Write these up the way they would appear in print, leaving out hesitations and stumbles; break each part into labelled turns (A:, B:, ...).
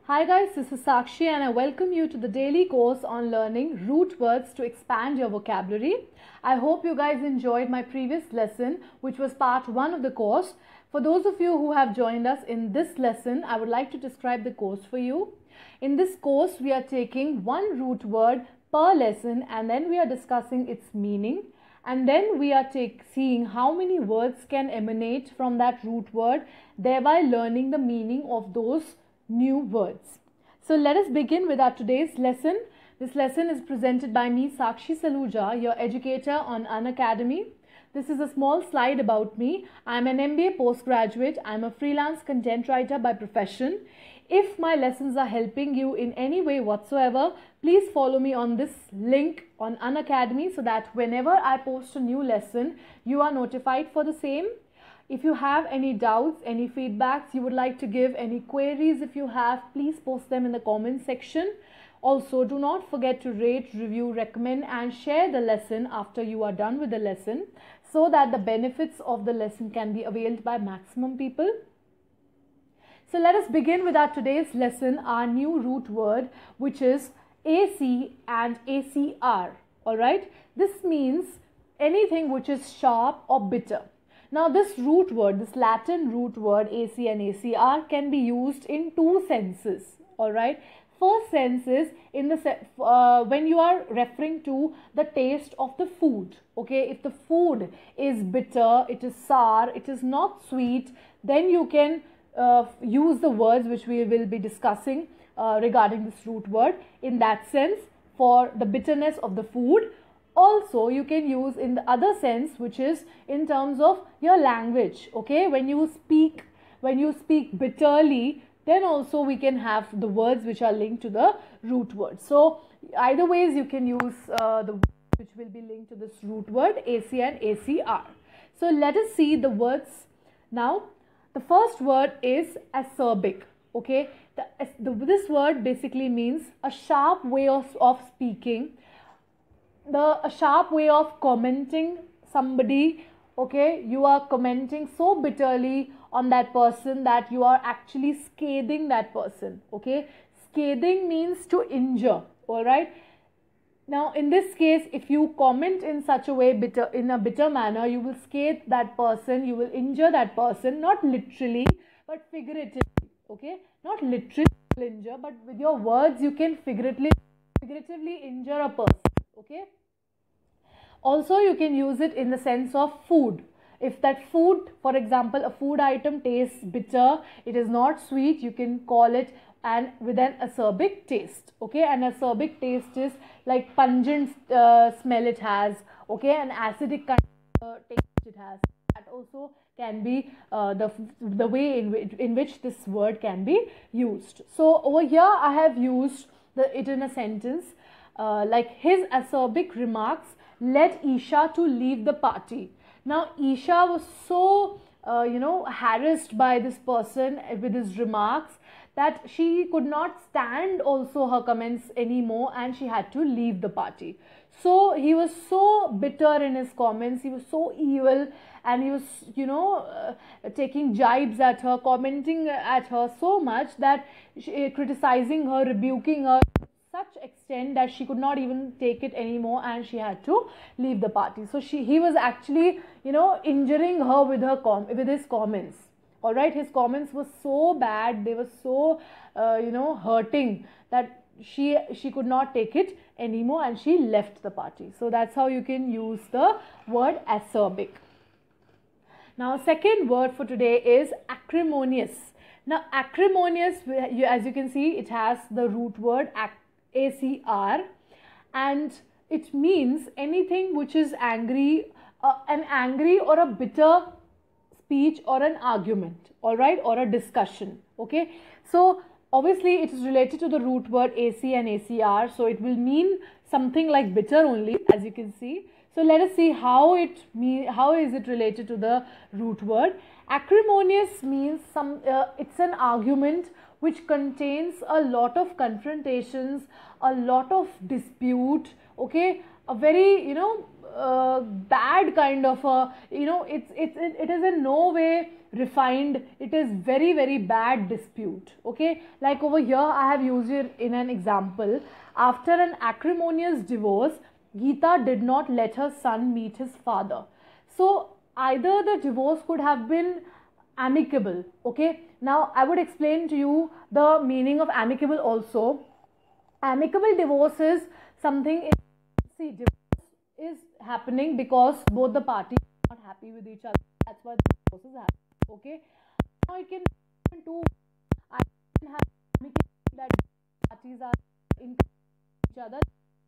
A: Hi guys, this is Sakshi and I welcome you to the daily course on learning root words to expand your vocabulary. I hope you guys enjoyed my previous lesson, which was part 1 of the course. For those of you who have joined us in this lesson, I would like to describe the course for you. In this course, we are taking one root word per lesson and then we are discussing its meaning. And then we are seeing how many words can emanate from that root word, thereby learning the meaning of those new words. So let us begin with our today's lesson. This lesson is presented by me, Sakshi Saluja, your educator on Unacademy. This is a small slide about me. I am an MBA postgraduate. I am a freelance content writer by profession. If my lessons are helping you in any way whatsoever, please follow me on this link on Unacademy so that whenever I post a new lesson, you are notified for the same. If you have any doubts, any feedbacks you would like to give, any queries if you have, please post them in the comment section. Also, do not forget to rate, review, recommend and share the lesson after you are done with the lesson so that the benefits of the lesson can be availed by maximum people. So let us begin with our today's lesson, our new root word, which is AC and ACR. Alright, this means anything which is sharp or bitter. Now this root word, this Latin root word AC and ACR can be used in two senses. Alright, first sense is in the when you are referring to the taste of the food. Okay, if the food is bitter, it is sour, it is not sweet, then you can use the words which we will be discussing regarding this root word in that sense for the bitterness of the food. Also, you can use in the other sense, which is in terms of your language. Okay, when you speak bitterly, then also we can have the words which are linked to the root word. So either ways you can use the words which will be linked to this root word AC and ACR. So let us see the words now. The first word is acerbic. Okay, this word basically means a sharp way of speaking, a sharp way of commenting somebody. Okay, you are commenting so bitterly on that person that you are actually scathing that person. Okay, scathing means to injure. All right, now in this case, if you comment in such a way, in a bitter manner, you will scathe that person, you will injure that person, not literally but figuratively. Okay, not literally injure, but with your words you can figuratively injure a person. Okay, also you can use it in the sense of food. If that food, for example, a food item tastes bitter, it is not sweet, you can call it with an acerbic taste. Okay, an acerbic taste is like pungent smell it has. Okay, an acidic kind of taste it has. That also can be the way in which this word can be used. So over here I have used it in a sentence like his acerbic remarks led Isha to leave the party. Now Isha was so harassed by this person with his remarks that she could not stand also her comments anymore and she had to leave the party. So he was so bitter in his comments, he was so evil and he was taking jibes at her, commenting at her so much that criticizing her, rebuking her such extent that she could not even take it anymore and she had to leave the party. So he was actually injuring her with his comments. All right, his comments were so bad, they were so hurting that she could not take it anymore and she left the party. So that's how you can use the word acerbic. Now second word for today is acrimonious. Now acrimonious, as you can see, it has the root word ACR and it means anything which is angry, an angry or a bitter speech or an argument, all right, or a discussion. Okay, so obviously it is related to the root word AC and ACR, so it will mean something like bitter only, as you can see. So let us see how is it related to the root word. Acrimonious means it's an argument which contains a lot of confrontations, a lot of dispute. Okay, a very bad kind of a, it is in no way refined. It is very, very bad dispute. Okay, like over here I have used it in an example. After an acrimonious divorce, Geeta did not let her son meet his father. So either the divorce could have been amicable. Okay, now I would explain to you the meaning of amicable also. Amicable divorce is something, see, divorce is happening because both the parties are not happy with each other. That's why the divorce is happening. Okay, now it can be two. I can have amicable that parties are in each other,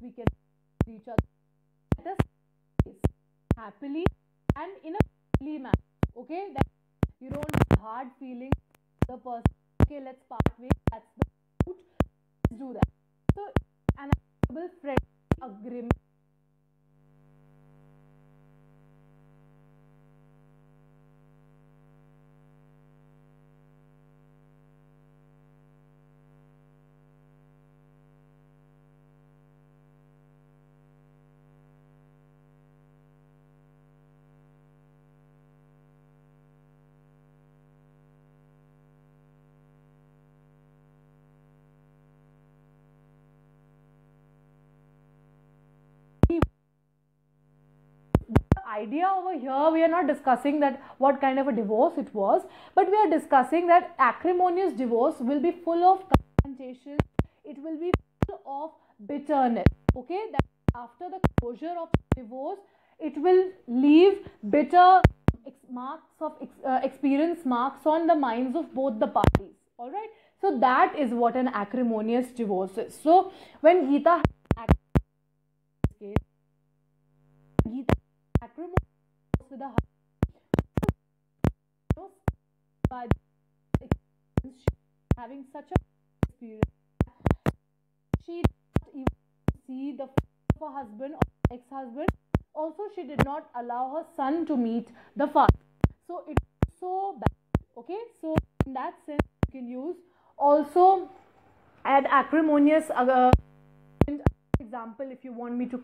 A: we can each other. Let us happily and in a friendly manner. Okay, that you don't have hard feelings for the person. Okay, let's part ways. That's the route. Let's do that. So, an amicable friendly agreement. Idea over here, we are not discussing that what kind of a divorce it was, but we are discussing that acrimonious divorce will be full of confrontation, it will be full of bitterness. Okay, that after the closure of divorce, it will leave bitter marks of experience marks on the minds of both the parties. All right, so that is what an acrimonious divorce is. So when Geeta acrimonious with a husband, having such a experience, she did not even see the father of her husband or ex-husband. Also, she did not allow her son to meet the father. So it's so bad. Okay, so in that sense, you can use also add acrimonious example if you want me to.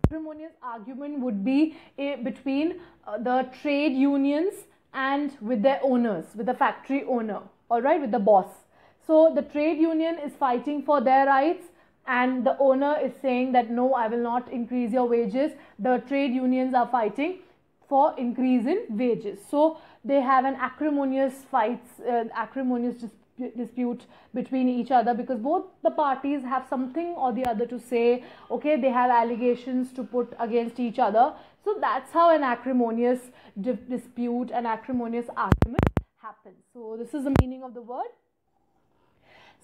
A: Acrimonious argument would be between the trade unions and with their owners, with the factory owner, all right, with the boss. So the trade union is fighting for their rights and the owner is saying that no, I will not increase your wages. The trade unions are fighting for increase in wages. So they have an acrimonious dispute between each other because both the parties have something or the other to say. Okay, they have allegations to put against each other. So that's how an acrimonious dispute, an acrimonious argument happens. So this is the meaning of the word.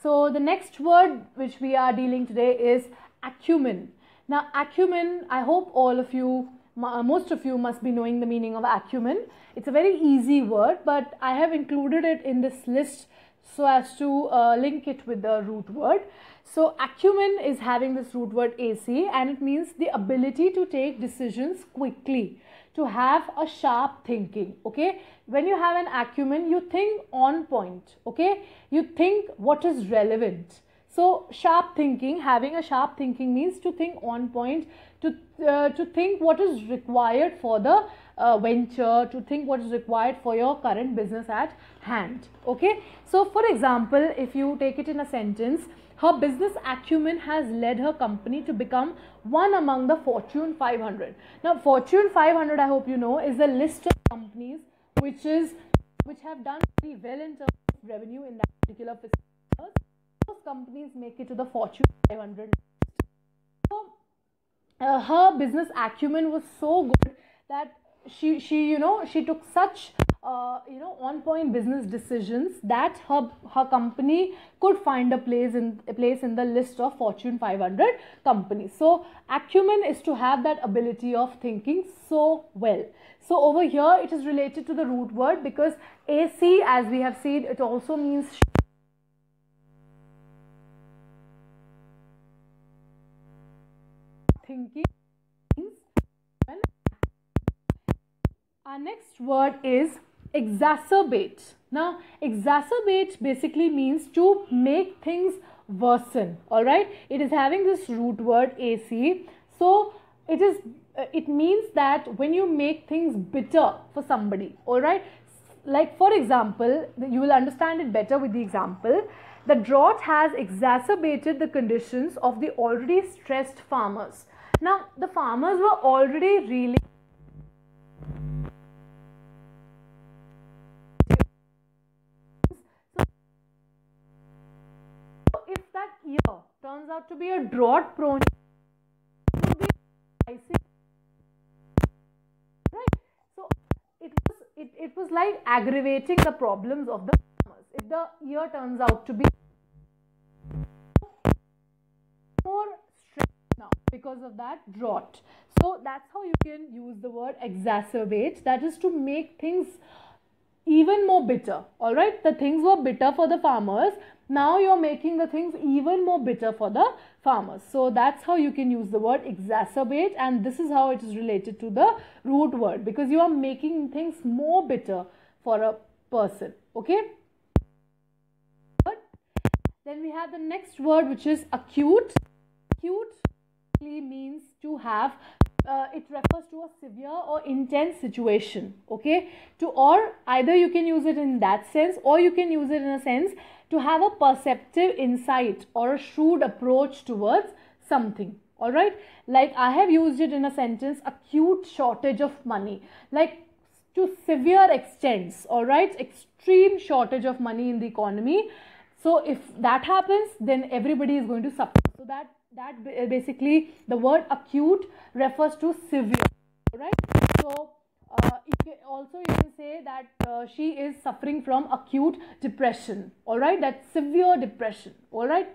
A: So the next word which we are dealing today is acumen. Now acumen, I hope all of you, most of you must be knowing the meaning of acumen. It's a very easy word, but I have included it in this list so as to link it with the root word. So acumen is having this root word AC and it means the ability to take decisions quickly, to have a sharp thinking. Okay, when you have an acumen, you think on point. Okay, you think what is relevant. So sharp thinking, having a sharp thinking means to think on point, to think what is required for the venture, to think what is required for your current business at hand. Okay, so for example, if you take it in a sentence, her business acumen has led her company to become one among the Fortune 500. Now Fortune 500, I hope you know, is a list of companies which have done very well in terms of revenue in that particular fiscal year. Those companies make it to the Fortune 500. So her business acumen was so good that she took such on point business decisions that her company could find a place in the list of Fortune 500 companies. So acumen is to have that ability of thinking so well. So over here it is related to the root word because AC, as we have seen, it also means thinking. Our next word is exacerbate. Now exacerbate basically means to make things worsen. All right, it is having this root word AC. So it means that when you make things bitter for somebody, all right? Like for example, you will understand it better with the example. The drought has exacerbated the conditions of the already stressed farmers. Now, the farmers were already really if that year turns out to be a drought prone, it would be crisis, right? So it was like aggravating the problems of the farmers. If the year turns out to be more stressed now because of that drought, so that's how you can use the word exacerbate. That is to make things even more bitter. All right, the things were bitter for the farmers. Now you're making the things even more bitter for the farmers. So that's how you can use the word exacerbate, and this is how it is related to the root word, because you are making things more bitter for a person. Okay. But then we have the next word, which is acute. Acute means to have it refers to a severe or intense situation, okay? Or either you can use it in that sense, or you can use it in a sense to have a perceptive insight or a shrewd approach towards something, all right? Like I have used it in a sentence, acute shortage of money, like to severe extents, all right? Extreme shortage of money in the economy. So if that happens, then everybody is going to suffer. So that basically the word acute refers to severe, right? So you can say that she is suffering from acute depression, all right? That's severe depression, all right?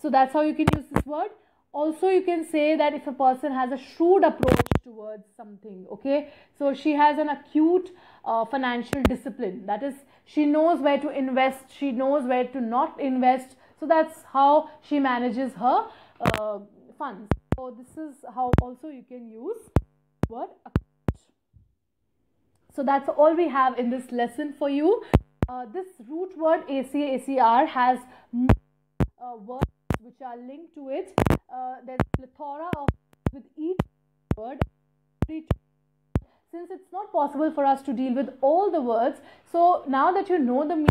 A: So that's how you can use this word. Also, you can say that if a person has a shrewd approach towards something, okay? So she has an acute financial discipline. That is, she knows where to invest, she knows where to not invest. So that's how she manages her funds. So this is how also you can use the word acute. So that's all we have in this lesson for you. This root word AC, ACR has words which are linked to it. There's a plethora of with each word. Since it's not possible for us to deal with all the words, so now that you know the meaning